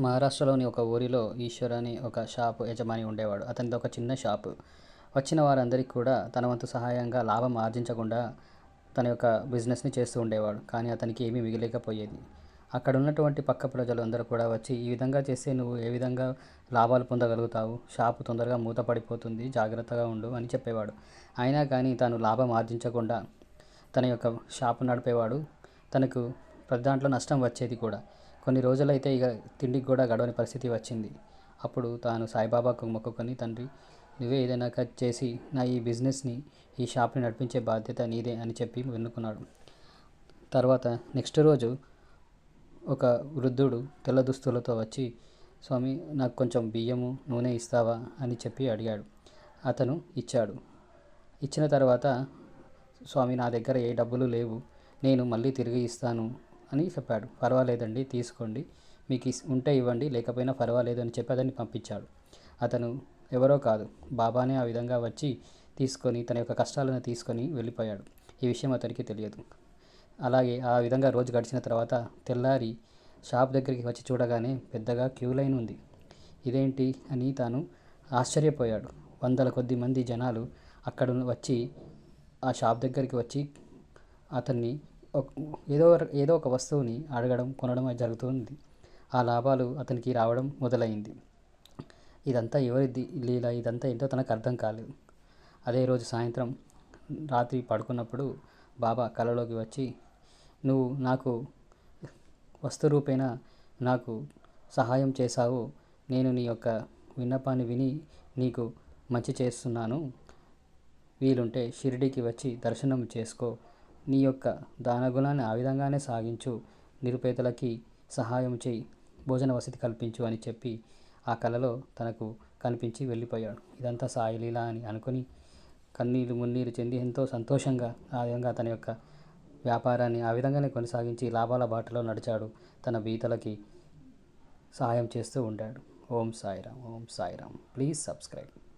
మహారాష్ట్రలోని ఒక ఊరిలో ఈశ్వర్ అని ఒక షాపు యజమాని ఉండేవాడు. అతనిది ఒక చిన్న షాపు. వచ్చిన వారందరికీ కూడా తన వంతు సహాయంగా లాభం ఆర్జించకుండా తన యొక్క బిజినెస్‌ని చేస్తూ ఉండేవాడు. కానీ అతనికి ఏమీ మిగలేకపోయేది. అక్కడ ఉన్నటువంటి పక్క ప్రజలు అందరూ కూడా వచ్చి, "ఈ విధంగా చేస్తే నువ్వు ఏ విధంగా లాభాలు పొందగలుగుతావు? షాపు తొందరగా మూతపడిపోతుంది. జాగ్రత్తగా ఉండు" అని చెప్పేవాడు. అయినా కానీ తాను లాభం ఆర్జించకుండా తన యొక్క షాపు నడిపేవాడు. తనకు ప్రతి దాంట్లో నష్టం వచ్చేది కూడా. కొన్ని రోజులైతే ఇక తిండికి కూడా గడవని పరిస్థితి వచ్చింది. అప్పుడు తాను సాయిబాబాకు మొక్కుకొని, "తండ్రి, నువ్వే ఏదైనా చేసి నా ఈ బిజినెస్‌ని, ఈ షాప్‌ని నడిపించే బాధ్యత నీదే" అని చెప్పి వెన్నుకున్నాడు. తర్వాత నెక్స్ట్ రోజు ఒక వృద్ధుడు తెల్ల దుస్తులతో వచ్చి, "స్వామి, నాకు కొంచెం బియ్యము, నూనె ఇస్తావా" అని చెప్పి అడిగాడు. అతను ఇచ్చాడు. ఇచ్చిన తర్వాత, "స్వామి, నా దగ్గర ఏ డబ్బులు లేవు. నేను మళ్ళీ తిరిగి ఇస్తాను" అని చెప్పాడు. "పర్వాలేదండి, తీసుకోండి. మీకు ఉంటే ఇవ్వండి, లేకపోయినా పర్వాలేదు" అని చెప్పి అతన్ని పంపించాడు. అతను ఎవరో కాదు, బాబానే ఆ విధంగా వచ్చి తీసుకొని తన యొక్క కష్టాలను తీసుకొని వెళ్ళిపోయాడు. ఈ విషయం అతనికి తెలియదు. అలాగే ఆ విధంగా రోజు గడిచిన తర్వాత తెల్లారి షాప్ దగ్గరికి వచ్చి చూడగానే పెద్దగా క్యూ లైన్ ఉంది. ఇదేంటి అని తాను ఆశ్చర్యపోయాడు. వందల కొద్ది మంది జనాలు అక్కడ వచ్చి ఆ షాప్ దగ్గరికి వచ్చి అతన్ని ఏదో ఏదో ఒక వస్తువుని అడగడం, కొనడం జరుగుతుంది. ఆ లాభాలు అతనికి రావడం మొదలైంది. ఇదంతా ఎవరి లీల, ఇదంతా ఏంటో తనకు అర్థం కాలేదు. అదే రోజు సాయంత్రం రాత్రి పడుకున్నప్పుడు బాబా కలలోకి వచ్చి, "నువ్వు నాకు వస్తు రూపేణ నాకు సహాయం చేశావు. నేను నీ యొక్క విన్నపాన్ని విని నీకు మంచి చేస్తున్నాను. వీలుంటే షిరిడీకి వచ్చి దర్శనం చేసుకో. నీ యొక్క దానగుణాన్ని ఆ విధంగానే సాగించు. నిరుపేదలకి సహాయం చేయి. భోజన వసతి కల్పించు" అని చెప్పి ఆ కలలో తనకు కనిపించి వెళ్ళిపోయాడు. ఇదంతా సాయి లీల అని అనుకుని కన్నీళ్ళు మున్నీరు చెంది ఎంతో సంతోషంగా ఆ విధంగా తన యొక్క వ్యాపారాన్ని ఆ విధంగానే కొనసాగించి లాభాల బాటలో నడిచాడు. తన బీదలకి సహాయం చేస్తూ ఉండాడు. ఓం సాయిరామ్, ఓం సాయిరామ్. Please subscribe.